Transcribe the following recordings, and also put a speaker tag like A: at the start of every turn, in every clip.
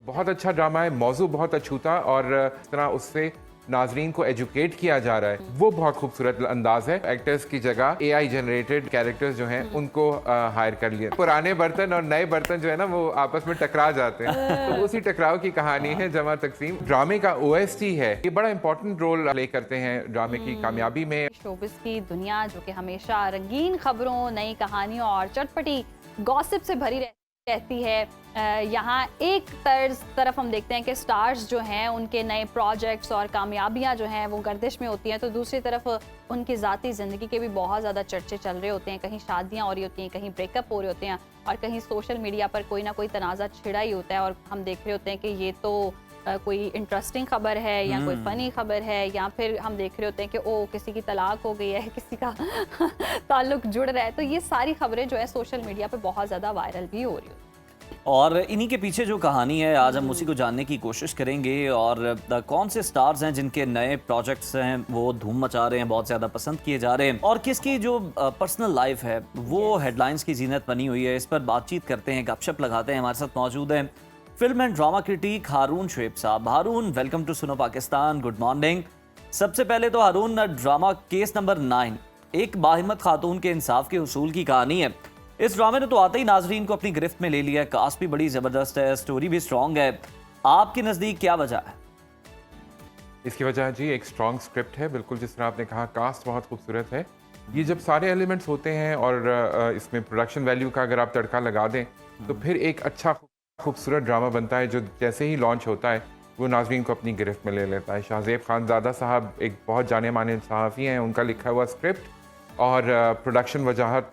A: बहुत अच्छा ड्रामा है, मौजू बहुत अछूता और इस तरह उससे नाजरीन को एजुकेट किया जा रहा है, वो बहुत खूबसूरत अंदाज है। एक्टर्स की जगह एआई जनरेटेड कैरेक्टर्स जो हैं उनको हायर कर लिया। पुराने बर्तन और नए बर्तन जो है ना वो आपस में टकरा जाते हैं, तो उसी टकराव की कहानी है जमा तकसीम। ड्रामे का ओएसटी है, ये बड़ा इंपॉर्टेंट रोल प्ले करते हैं ड्रामे की कामयाबी में।
B: शोबिस की दुनिया जो कि हमेशा रंगीन खबरों, नई कहानियों और चटपटी गॉसिप से भरी रहती है, यहाँ एक तरफ हम देखते हैं कि स्टार्स जो हैं उनके नए प्रोजेक्ट्स और कामयाबियाँ जो हैं वो गर्दिश में होती हैं, तो दूसरी तरफ उनकी ज़ाती ज़िंदगी के भी बहुत ज़्यादा चर्चे चल रहे होते हैं। कहीं शादियाँ हो रही होती हैं, कहीं ब्रेकअप हो रहे होते हैं और कहीं सोशल मीडिया पर कोई ना कोई तनाज़ा छिड़ा ही होता है और हम देख रहे होते हैं कि ये तो कोई इंटरेस्टिंग खबर है या कोई फ़नी खबर है, या फिर हम देख रहे होते हैं कि ओ किसी की तलाक हो गई है, किसी का ताल्लुक जुड़ रहा है। तो ये सारी खबरें जो है सोशल मीडिया पे बहुत ज़्यादा वायरल भी हो रही होती है।
C: और इन्हीं के पीछे जो कहानी है आज हम उसी को जानने की कोशिश करेंगे। और कौन से स्टार्स हैं जिनके नए प्रोजेक्ट्स हैं वो धूम मचा रहे हैं, बहुत ज़्यादा पसंद किए जा रहे हैं, और किसकी जो पर्सनल लाइफ है वो हेडलाइंस की जीनत बनी हुई है। इस पर बातचीत करते हैं, गपशप लगाते हैं। हमारे साथ मौजूद हैं फिल्म एंड ड्रामा क्रिटिक हारून शुएब साहब। हारून, वेलकम टू सुनो पाकिस्तान, गुड मॉर्निंग। सबसे पहले तो हारून, ड्रामा केस नंबर 9 एक बाहिम्मत खातून के इंसाफ के हुसूल की कहानी है। इस ड्रामे ने तो आते ही नाजरीन को अपनी गिरफ्त में ले लिया है। कास्ट भी बड़ी ज़बरदस्त है, स्टोरी भी स्ट्रॉन्ग है। आपके नज़दीक क्या वजह है?
A: इसकी वजह जी एक स्ट्रॉन्ग स्क्रिप्ट है, बिल्कुल जिस तरह आपने कहा। कास्ट बहुत खूबसूरत है। ये जब सारे एलिमेंट्स होते हैं और इसमें प्रोडक्शन वैल्यू का अगर आप तड़का लगा दें तो फिर एक अच्छा खूबसूरत ड्रामा बनता है जो जैसे ही लॉन्च होता है वो नाजरीन को अपनी गिरफ्त में ले लेता है। शाहज़ेब खानज़ादा साहब एक बहुत जाने माने सहाफ़ी हैं, उनका लिखा हुआ स्क्रिप्ट और प्रोडक्शन वजाहत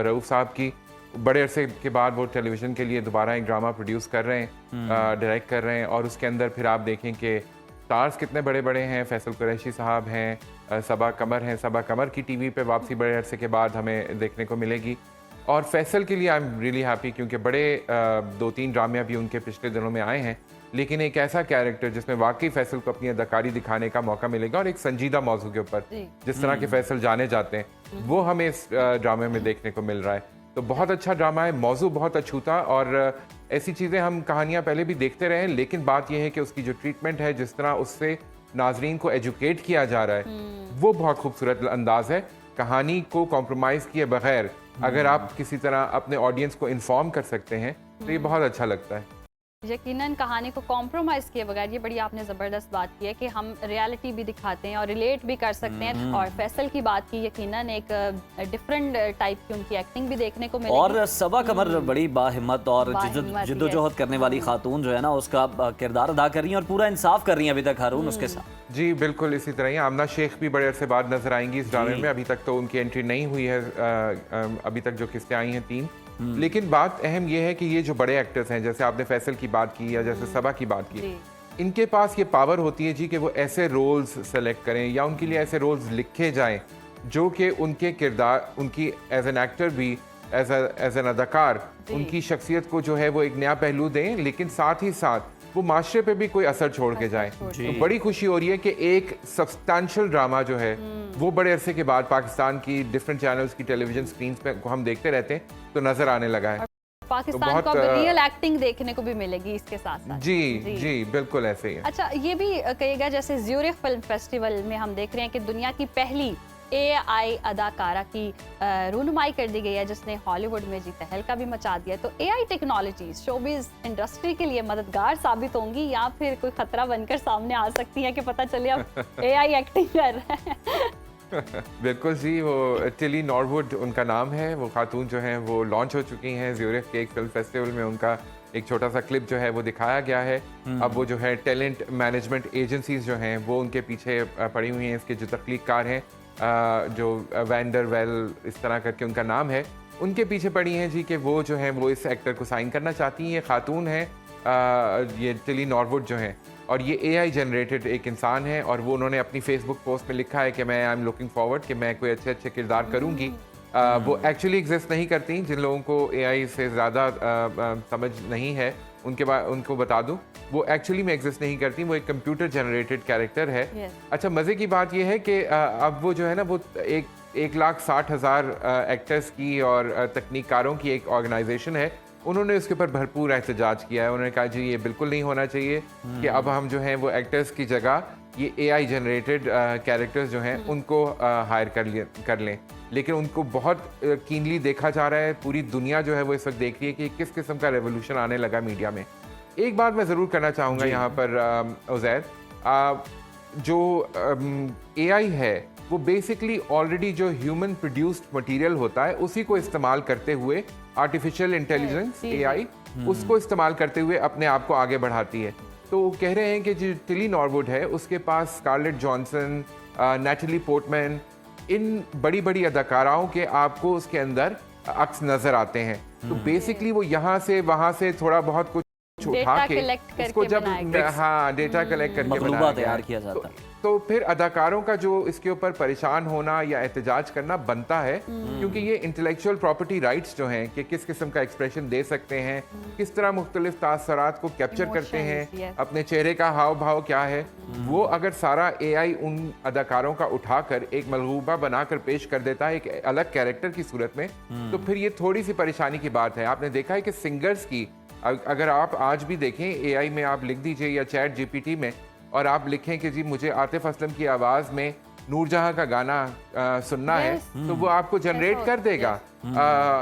A: रऊफ़ साहब की। बड़े अरसे के बाद वो टेलीविज़न के लिए दोबारा एक ड्रामा प्रोड्यूस कर रहे हैं, डायरेक्ट कर रहे हैं, और उसके अंदर फिर आप देखें कि स्टार्स कितने बड़े बड़े हैं। फैसल कुरैशी साहब हैं, सबा कमर हैं। सबा कमर की टीवी पे वापसी बड़े अरसे के बाद हमें देखने को मिलेगी। और फैसल के लिए आई एम रियली हैप्पी क्योंकि बड़े 2-3 ड्रामे अभी उनके पिछले दिनों में आए हैं, लेकिन एक ऐसा कैरेक्टर जिसमें वाकई फैसल को अपनी अदाकारी दिखाने का मौका मिलेगा और एक संजीदा मौजू के ऊपर जिस तरह के फैसल जाने जाते हैं वो हमें इस ड्रामे में देखने को मिल रहा है। तो बहुत अच्छा ड्रामा है, मौजू बहुत अछूता, और ऐसी चीज़ें हम कहानियाँ पहले भी देखते रहे, लेकिन बात यह है कि उसकी जो ट्रीटमेंट है, जिस तरह उससे नाजरीन को एजुकेट किया जा रहा है, वो बहुत खूबसूरत अंदाज है। कहानी को कॉम्प्रोमाइज़ किए बगैर अगर आप किसी तरह अपने ऑडियंस को इन्फॉर्म कर सकते हैं तो ये बहुत अच्छा लगता है।
B: यकीनन कहानी को कॉम्प्रोमाइज़ किए बगैर, ये बड़ी आपने ज़बरदस्त बात की है कि हम रियलिटी भी दिखाते हैं और रिलेट भी कर सकते हैं। और फैसल की बात की, यकीनन एक डिफरेंट टाइप की उनकी एक्टिंग भी देखने को मिलेगी।
C: और सबा कमर बड़ी बाहिम्मत और जिद्दोजहद करने वाली खातून जो है ना उसका किरदार अदा कर रही है और पूरा इंसाफ कर रही है अभी तक हारून उसके साथ।
A: जी बिल्कुल इसी तरह ही आमना शेख भी बड़े अरसे बाद नजर आएंगी इस ड्रामे में। अभी तक तो उनकी एंट्री नहीं हुई है, अभी तक जो किस्तें आई हैं 3। लेकिन बात अहम यह है कि ये जो बड़े एक्टर्स हैं, जैसे आपने फैसल की बात की या जैसे सबा की बात की, इनके पास ये पावर होती है जी कि वो ऐसे रोल्स सेलेक्ट करें या उनके लिए ऐसे रोल्स लिखे जाएं जो कि उनके किरदार, उनकी एज एन एक्टर भी एज एन अदाकार, उनकी शख्सियत को जो है वो एक नया पहलू दें, लेकिन साथ ही साथ वो माशरे पे भी कोई असर छोड़ के जाए। तो बड़ी खुशी हो रही है कि एक सब्सटैंशियल ड्रामा जो है वो बड़े अरसे के बाद पाकिस्तान की डिफरेंट चैनल्स की टेलीविजन स्क्रीन पे हम देखते रहते हैं तो नजर आने लगा है।
B: पाकिस्तान को अब रियल एक्टिंग देखने को भी मिलेगी इसके साथ साथ।
A: जी बिल्कुल ऐसे ही है।
B: अच्छा, ये भी कहिएगा जैसे ज़्यूरिख फिल्म फेस्टिवल में हम देख रहे हैं कि दुनिया की पहली AI अदाकारा की रूनुमाई कर दी गई है जिसने हॉलीवुड में जी तहलका भी मचा दिया। तो AI टेक्नोलॉजी शोबिज़ इंडस्ट्री के लिए मददगार साबित होंगी या फिर कोई खतरा बनकर सामने आ सकती है कि पता चले अब AI एक्टिंग कर रहा है?
A: बिल्कुल जी, वो टिली नॉरवुड उनका नाम है। वो खातून जो हैं वो लॉन्च हो चुकी हैं ज़्यूरिख के एक फिल्म फेस्टिवल में। उनका एक छोटा सा क्लिप जो है वो दिखाया गया है। अब वो जो है टैलेंट मैनेजमेंट एजेंसीज जो हैं वो उनके पीछे पड़ी हुई हैं। इसके जो तख्लीककार हैं जो वैंडर वेल इस तरह करके उनका नाम है, उनके पीछे पड़ी हैं जी कि वो जो है वो इस एक्टर को साइन करना चाहती हैं। ये खातून है, ये टिली नॉरवुड जो हैं, और ये AI जनरेटेड एक इंसान है। और वो उन्होंने अपनी फेसबुक पोस्ट में लिखा है कि मैं आई एम लुकिंग फॉरवर्ड कि मैं कोई अच्छे अच्छे किरदार करूँगी। वो एक्चुअली एग्जिस्ट नहीं करती। जिन लोगों को AI से ज़्यादा समझ नहीं है उनको बता दूं, वो एक्चुअली में एग्जिस्ट नहीं करती। वो एक कंप्यूटर जनरेटेड कैरेक्टर है। अच्छा, मज़े की बात यह है कि अब वो जो है ना वो 1,60,000 एक्टर्स की और तकनीकारों की एक ऑर्गेनाइजेशन है। उन्होंने उसके ऊपर भरपूर एहतजाज किया है। उन्होंने कहा जी ये बिल्कुल नहीं होना चाहिए कि अब हम जो हैं वो एक्टर्स की जगह ये AI जनरेटेड कैरेक्टर्स जो हैं उनको हायर कर लें। लेकिन उनको बहुत कीनली देखा जा रहा है, पूरी दुनिया जो है वो इस वक्त देख रही है कि किस किस्म का रेवोल्यूशन आने लगा मीडिया में। एक बात मैं ज़रूर करना चाहूँगा यहाँ पर उज़ैर, जो AI है वो बेसिकली ऑलरेडी जो ह्यूमन प्रोड्यूस्ड मटेरियल होता है उसी को इस्तेमाल करते हुए आर्टिफिशियल इंटेलिजेंस AI उसको इस्तेमाल करते हुए अपने आप को आगे बढ़ाती है। तो कह रहे हैं कि जो टिली नॉरवुड है उसके पास स्कारलेट जॉनसन, नैटली पोर्टमैन, इन बड़ी बड़ी अदाकाराओं के आपको उसके अंदर अक्स नजर आते हैं। तो बेसिकली वो यहाँ से वहाँ से थोड़ा बहुत कुछ उठा के उसको जब डेटा कलेक्ट करके
C: मखलूबा तैयार किया जाता है।
A: तो फिर अदाकारों का जो इसके ऊपर परेशान होना या एहतजाज करना बनता है, क्योंकि ये इंटेलेक्चुअल प्रॉपर्टी राइट्स जो हैं कि किस किस्म का एक्सप्रेशन दे सकते हैं, किस तरह मुख्तलिफ तासरात को कैप्चर करते हैं, अपने चेहरे का हाव भाव क्या है, वो अगर सारा AI उन अदाकारों का उठाकर एक मलगूबा बनाकर पेश कर देता है एक अलग कैरेक्टर की सूरत में, तो फिर ये थोड़ी सी परेशानी की बात है। आपने देखा है कि सिंगर्स की अगर आप आज भी देखें AI में आप लिख दीजिए या चैट GPT में और आप लिखें कि जी मुझे आतिफ असलम की आवाज़ में नूरजहां का गाना सुनना है, तो वो आपको जनरेट कर देगा।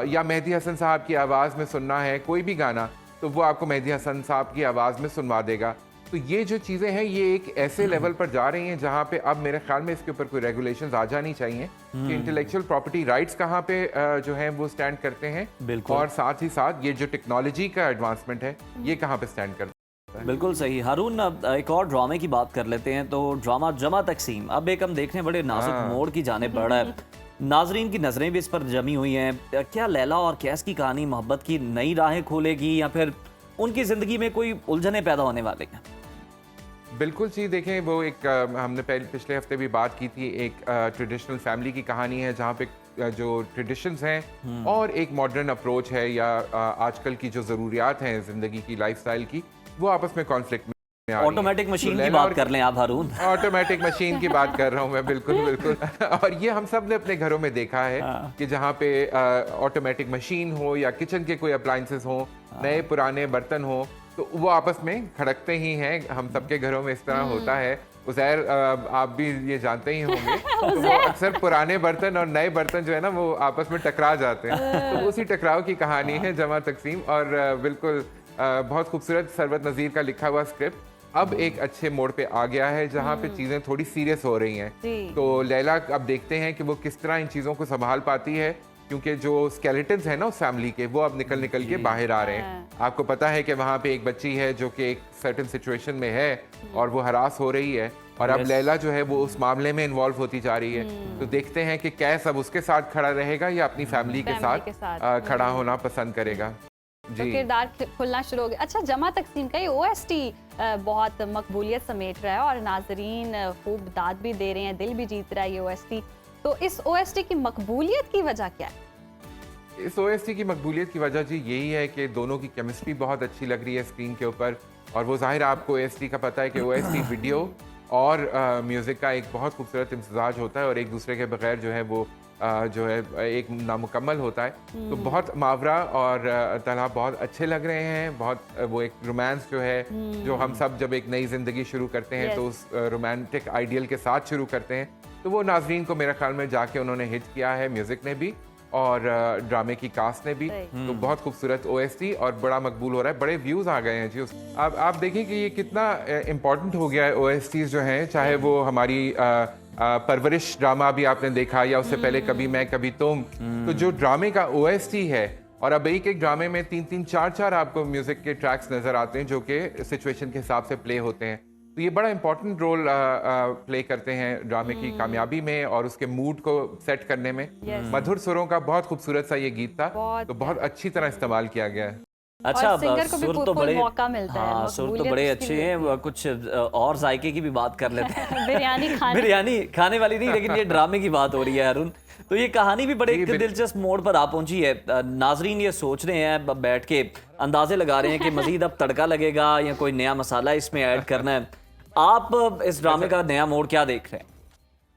A: या मेहदी हसन साहब की आवाज़ में सुनना है कोई भी गाना, तो वो आपको मेहदी हसन साहब की आवाज़ में सुनवा देगा। तो ये जो चीज़ें हैं ये एक ऐसे लेवल पर जा रही हैं जहाँ पे अब मेरे ख्याल में इसके ऊपर कोई रेगुलेशंस आ जानी चाहिए कि इंटेलेक्चुअल प्रॉपर्टी राइट्स कहाँ पे जो हैं वो स्टैंड करते हैं, और साथ ही साथ ये जो टेक्नोलॉजी का एडवांसमेंट है ये कहाँ पे स्टैंड करता है।
C: बिल्कुल सही। हारून, एक और ड्रामे की बात कर लेते हैं। तो ड्रामा जमा तकसीम अब एक हम देख रहे हैं बड़े नाजुक मोड़ की जाने बढ़ रहा है। नाजरीन की नजरें भी इस पर जमी हुई हैं। क्या लैला और कैस की कहानी मोहब्बत की नई राहें खोलेगी या फिर उनकी जिंदगी में कोई उलझने पैदा होने वाले हैं?
A: बिल्कुल जी, देखें वो एक हमने पिछले हफ्ते भी बात की थी, एक ट्रेडिशनल फैमिली की कहानी है जहाँ पे जो ट्रेडिशंस हैं और एक मॉडर्न अप्रोच है या आजकल की जो ज़रूरियात हैं ज़िंदगी की, लाइफस्टाइल की, वो आपस में कॉन्फ्लिक्ट में
C: ऑटोमेटिक मशीन की बात कर लें आप हारून।
A: ऑटोमेटिक मशीन की बात कर रहा हूँ मैं, बिल्कुल बिल्कुल। और ये हम सब ने अपने घरों में देखा है कि जहाँ पे ऑटोमेटिक मशीन हो या किचन के कोई अप्लायंसेस हो, नए पुराने बर्तन हो, तो वो आपस में खड़कते ही हैं। हम सबके घरों में इस तरह होता है। उज़ैर, आप भी ये जानते ही होंगे, तो वो अक्सर पुराने बर्तन और नए बर्तन जो है ना वो आपस में टकरा जाते हैं। तो उसी टकराव की कहानी है जमा तकसीम, और बिल्कुल बहुत खूबसूरत सरवत नज़ीर का लिखा हुआ स्क्रिप्ट अब एक अच्छे मोड़ पे आ गया है जहाँ पे चीज़ें थोड़ी सीरियस हो रही हैं। तो लैला अब देखते हैं कि वो किस तरह इन चीज़ों को संभाल पाती है, क्योंकि जो स्केलेटन्स हैं ना उस फैमिली के, वो अब निकल के बाहर आ रहे हैं। आपको पता है कि वहाँ पे एक बच्ची है जो कि एक सर्टेन सिचुएशन में है और वो हरास हो रही है, और अब लैला जो है वो उस मामले में इन्वॉल्व होती जा रही है। तो देखते हैं कि कैस अब उसके साथ खड़ा रहेगा या अपनी फैमिली के साथ खड़ा होना पसंद करेगा।
B: तो किरदार खुलना शुरू हो गया। अच्छा, जमा तकसीम का ये OST बहुत मकबूलियत समेट रहा है और नाजरीन खूब दाद भी दे रहे हैं, दिल भी जीत रहा है ये OST। तो इस OST की मकबूलियत की वजह क्या है?
A: इस OST की मकबूलियत की वजह जी यही है कि दोनों की केमिस्ट्री बहुत अच्छी लग रही है स्क्रीन के ऊपर, और वो जाहिर आपको OST का पता है कि OST वीडियो और म्यूज़िक का एक बहुत खूबसूरत इम्तजाज होता है और एक दूसरे के बगैर जो है वो जो है एक नामुकम्मल होता है। तो बहुत मावरा और तलहा बहुत अच्छे लग रहे हैं। बहुत वो एक रोमांस जो है, जो हम सब जब एक नई ज़िंदगी शुरू करते हैं तो उस रोमांटिक आइडियल के साथ शुरू करते हैं, तो वो नाजरीन को मेरे ख्याल में जाके उन्होंने हिट किया है, म्यूज़िक ने भी और ड्रामे की कास्ट ने भी। तो बहुत खूबसूरत OST और बड़ा मकबूल हो रहा है, बड़े व्यूज़ आ गए हैं जी। अब आप देखें कि ये कितना इम्पॉर्टेंट हो गया है OSTs जो हैं, चाहे वो हमारी परवरिश ड्रामा भी आपने देखा या उससे पहले कभी मैं कभी तुम, तो जो ड्रामे का OST है, और अब एक ड्रामे में 3-3, 4-4 आपको म्यूज़िक के ट्रैक्स नज़र आते हैं जो कि सिचुएशन के हिसाब से प्ले होते हैं। तो ये बड़ा इंपॉर्टेंट रोल प्ले करते हैं ड्रामे की कामयाबी में और उसके मूड को सेट करने में। मधुर सुरों का बहुत खूबसूरत सा ये गीत था, तो बहुत अच्छी तरह इस्तेमाल किया गया है।
C: अच्छा,
B: सुर तो बड़े मौका मिलता है।
C: हाँ, सुर तो बड़े अच्छे हैं। कुछ और जायके की भी बात कर लेते हैं। बिरयानी खाने वाली नहीं, लेकिन ये ड्रामे की बात हो रही है अरुण। तो ये कहानी भी बड़े एक दिलचस्प मोड़ पर आ पहुंची है। नाजरीन ये सोच रहे हैं, बैठ के अंदाजे लगा रहे हैं कि मजीद अब तड़का लगेगा या कोई नया मसाला इसमें ऐड करना है। आप इस ड्रामे का नया मोड़ क्या देख रहे हैं?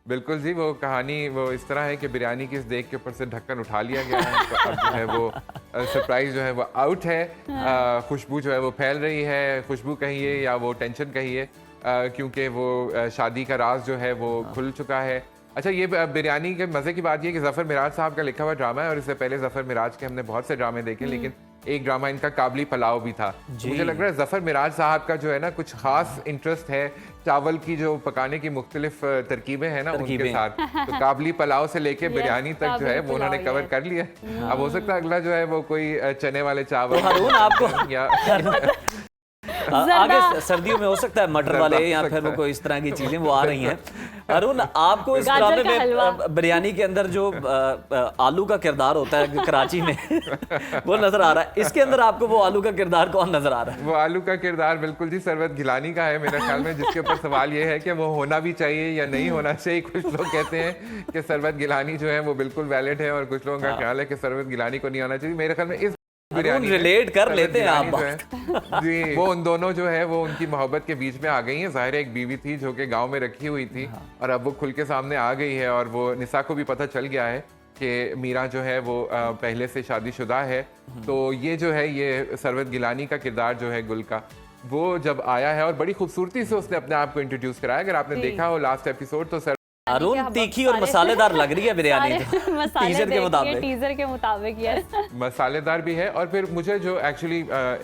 A: बिल्कुल जी, वो कहानी वो इस तरह है कि बिरयानी की इस देग के ऊपर से ढक्कन उठा लिया गया है, तो अब जो है वो सरप्राइज़ जो है वो आउट है। खुशबू जो है वो फैल रही है, खुशबू कहिए या वो टेंशन कहिए, क्योंकि वो शादी का राज जो है वो खुल चुका है। अच्छा, ये बिरयानी के मज़े की बात ये है कि ज़फ़र मिराज साहब का लिखा हुआ ड्रामा है और इससे पहले ज़फ़र मिराज के हमने बहुत से ड्रामे देखे, लेकिन एक ड्रामा इनका काबली पलाव भी था। मुझे लग रहा है ज़फ़र मिराज साहब का जो है ना कुछ ख़ास इंटरेस्ट है चावल की जो पकाने की मुख्तलिफ तरकीबें हैं ना उनके साथ, तो काबली पलाव से लेके बिरयानी तक जो है वो उन्होंने कवर कर लिया। अब हो सकता है अगला जो है वो कोई चने वाले चावल
C: हारून आपको
A: या
C: आगे सर्दियों में हो सकता है मटर वाले या फिर वो कोई इस तरह की चीजें वो आ रही हैं। अरुण, आपको इस ड्रामे में बिरयानी के अंदर जो आलू का किरदार होता है कराची में वो नजर आ रहा है, इसके अंदर आपको वो आलू का किरदार कौन नजर आ रहा है?
A: वो आलू का किरदार बिल्कुल जी सरवत गिलानी का है मेरे ख्याल में, जिसके ऊपर सवाल ये है कि वो होना भी चाहिए या नहीं होना चाहिए। कुछ लोग कहते हैं कि सरवत गिलानी जो है वो बिल्कुल वैलिड है और कुछ लोगों का ख्याल है कि सरवत गिलानी को नहीं आना चाहिए। मेरे ख्याल में इस बिरयानी
C: रिलेट कर लेते हैं आप
A: जी, वो उन दोनों जो है वो उनकी मोहब्बत के बीच में आ गई हैं। ज़ाहिर है एक बीवी थी जो कि गांव में रखी हुई थी और अब वो खुल के सामने आ गई है और वो निसा को भी पता चल गया है कि मीरा जो है वो पहले से शादीशुदा है। तो ये जो है ये सरवत गिलानी का किरदार जो है गुल का, वो जब आया है और बड़ी खूबसूरती से उसने अपने आप को इंट्रोड्यूस कराया। अगर आपने देखा हो लास्ट एपिसोड तो
C: अरुण तीखी और मसालेदार लग रही है बिरयानी टीजर के मुताबिक।
B: टीजर के मुताबिक यस
A: मसालेदार भी है। और फिर मुझे जो एक्चुअली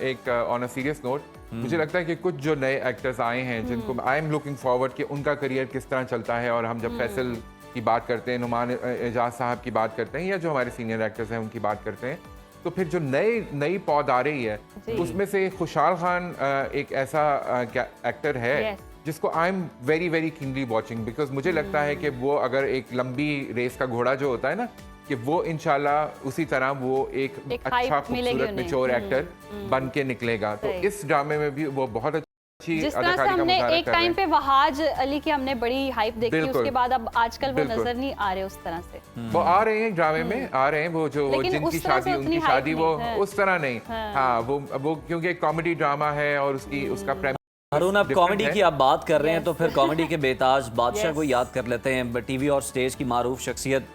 A: एक ऑन अ सीरियस नोट मुझे लगता है कि कुछ जो नए एक्टर्स आए हैं जिनको आई एम लुकिंग फॉरवर्ड कि उनका करियर किस तरह चलता है। और हम जब फैसल की बात करते हैं, नुमान एजाज साहब की बात करते हैं या जो हमारे सीनियर एक्टर्स हैं उनकी बात करते हैं, तो फिर जो नई पौध आ रही है उसमें से खुशहाल खान एक ऐसा एक्टर है जिसको I am very very keenly watching, because मुझे लगता है कि वो अगर एक लंबी रेस का घोड़ा जो होता है ना, कि वो इंशाल्लाह उसी तरह वो एक अच्छा खूबसूरत मैच्योर एक्टर बन के निकलेगा। तो इस ड्रामे में भी वो बहुत अच्छी
B: जिस तरह से हमने एक टाइम पे वहाज अली की हमने बड़ी हाइप देखी, उसके बाद अब आजकल वो नजर नहीं आ रहे उस तरह से।
A: वो आ रहे हैं ड्रामे में, आ रहे हैं वो जो जिनकी शादी उनकी शादी वो उस तरह नहीं। हाँ, वो क्योंकि कॉमेडी ड्रामा है और उसका
C: अरुण, अब कॉमेडी की आप बात कर रहे हैं तो फिर कॉमेडी के बेताज बादशाह को याद कर लेते हैं। टीवी और स्टेज की मारूफ शख्सियत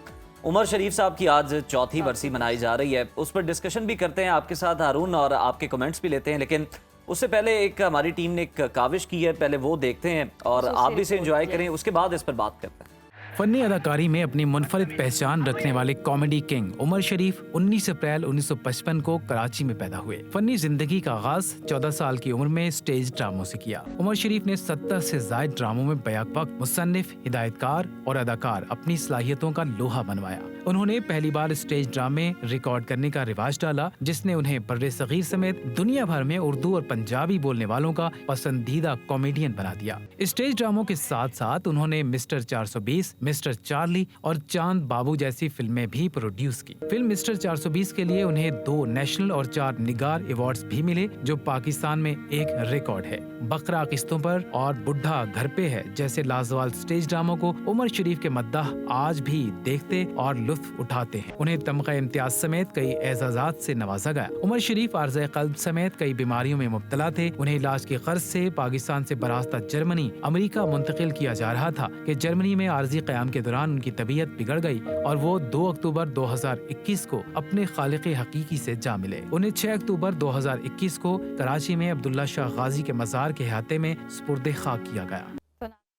C: उमर शरीफ साहब की आज चौथी बरसी मनाई जा रही है, उस पर डिस्कशन भी करते हैं आपके साथ अरुण और आपके कमेंट्स भी लेते हैं। लेकिन उससे पहले एक हमारी टीम ने एक काविश की है, पहले वो देखते हैं और आप भी इसे एंजॉय करें, उसके बाद इस पर बात करते हैं।
D: फनी अदाकारी में अपनी मुनफरिद पहचान रखने वाले कॉमेडी किंग उमर शरीफ 19 अप्रैल 1955 को कराची में पैदा हुए। फनी जिंदगी का आगाज 14 साल की उम्र में स्टेज ड्रामों से किया। उमर शरीफ ने 70 से ज्यादा ड्रामों में बैक वक्त मुसन्निफ, हिदायतकार और अदाकार अपनी सलाहियतों का लोहा बनवाया। उन्होंने पहली बार स्टेज ड्रामे रिकॉर्ड करने का रिवाज डाला, जिसने उन्हें बर्रे सगीर समेत दुनिया भर में उर्दू और पंजाबी बोलने वालों का पसंदीदा कॉमेडियन बना दिया। स्टेज ड्रामों के साथ साथ उन्होंने मिस्टर 420, मिस्टर चार्ली और चांद बाबू जैसी फिल्में भी प्रोड्यूस की। फिल्म मिस्टर 420 के लिए उन्हें 2 नेशनल और 4 निगार अवार्ड्स भी मिले, जो पाकिस्तान में एक रिकॉर्ड है। बकरा किस्तों पर और बुढ़ा घर पे है जैसे लाजवाब स्टेज ड्रामों को उमर शरीफ के मद्दाह आज भी देखते और लुत्फ उठाते हैं। उन्हें तमगा इम्तियाज समेत कई एजाजात से नवाजा गया। उमर शरीफ आर्ज़े क़ल्ब समेत कई बीमारियों में मुब्तला थे। उन्हें इलाज के कर्ज से पाकिस्तान से बरास्ता जर्मनी अमेरिका मुंतकिल किया जा रहा था कि जर्मनी में आर्जी क़याम के दौरान उनकी तबीयत बिगड़ गई और वो 2 अक्टूबर 2021 को अपने खालिक़े हकीकी से जा मिले। उन्हें 6 अक्टूबर 2021 को कराची में अब्दुल्ला शाह गाजी के मज़ार के अहाते में सुपुर्द खाक किया गया।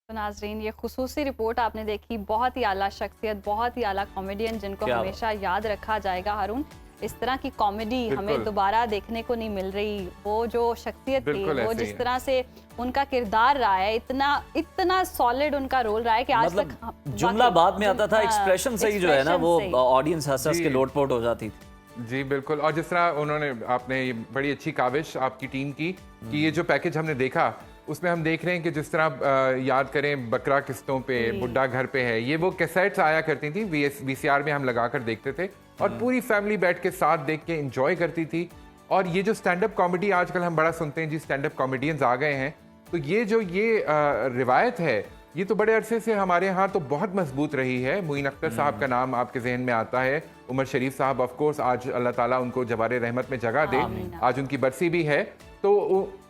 B: नाज़रीन, ये खुसूसी रिपोर्ट आपने देखी, बहुत ही आला शख्सियत, बहुत ही आला कॉमेडियन जिनको हमेशा याद रखा जाएगा। हारून, इस तरह की कॉमेडी हमें दोबारा देखने को नहीं मिल रही। वो जो शख्सियत थी, वो जिस तरह से उनका किरदार रहा है, इतना सॉलिड उनका रोल रहा है कि आज तक
C: जुमला बाद में आता था, एक्सप्रेशन सही जो है ना वो ऑडियंस हंस हंस के लोटपोट हो जाती थी।
A: जी बिल्कुल। और जिस तरह उन्होंने आपने बड़ी अच्छी काविश आपकी टीम की कि ये जो पैकेज हमने देखा उसमें हम देख रहे हैं कि जिस तरह याद करें बकरा किस्तों पे, बुढ़ा घर पे है, ये वो कैसेट्स आया करती थी, VCR में हम लगा कर देखते थे और पूरी फैमिली बैठ के साथ देख के एंजॉय करती थी। और ये जो स्टैंड अप कॉमेडी आजकल हम बड़ा सुनते हैं जी, स्टैंड अप कॉमेडियंस आ गए हैं, तो ये जो रिवायत है ये तो बड़े अरसे से हमारे यहाँ तो बहुत मजबूत रही है। मोइन अख्तर साहब का नाम आपके जहन में आता है, उमर शरीफ साहब ऑफ कोर्स, आज अल्लाह ताला उनको जवारे रहमत में जगह दे, आज उनकी बरसी भी है। तो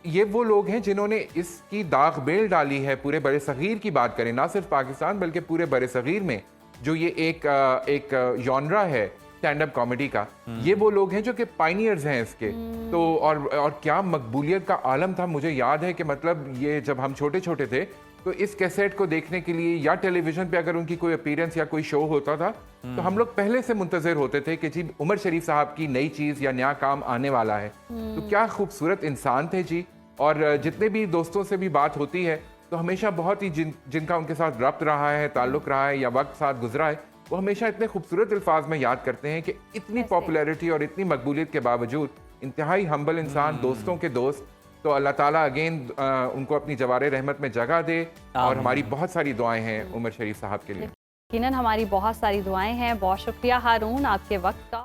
A: ये वो लोग हैं जिन्होंने इसकी दाग बेल डाली है। पूरे बड़े सगीर की बात करें, ना सिर्फ पाकिस्तान बल्कि पूरे बड़े सगीर में जो ये एक जॉनरा है स्टैंड अप कॉमेडी का, ये वो लोग हैं जो कि पाइनियर्स हैं इसके। तो और क्या मकबूलियत का आलम था। मुझे याद है कि मतलब ये जब हम छोटे छोटे थे तो इस कैसेट को देखने के लिए या टेलीविजन पे अगर उनकी कोई अपीयरेंस या कोई शो होता था तो हम लोग पहले से मुंतजर होते थे कि जी उमर शरीफ साहब की नई चीज़ या नया काम आने वाला है। तो क्या खूबसूरत इंसान थे जी। और जितने भी दोस्तों से भी बात होती है तो हमेशा बहुत ही जिनका उनके साथ रब्त रहा है, ताल्लुक़ रहा है या वक्त साथ गुजरा है, वो हमेशा इतने खूबसूरत अल्फाज में याद करते हैं कि इतनी पॉपुलैरिटी और इतनी मकबूलियत के बावजूद इंतहाई हम्बल इंसान, दोस्तों के दोस्त। तो अल्लाह ताला अगेन उनको अपनी जवारे रहमत में जगह दे और हमारी बहुत सारी दुआएं हैं उमर शरीफ साहब के लिए।
B: यकीनन हमारी बहुत सारी दुआएं हैं। बहुत शुक्रिया हारून आपके वक्त का।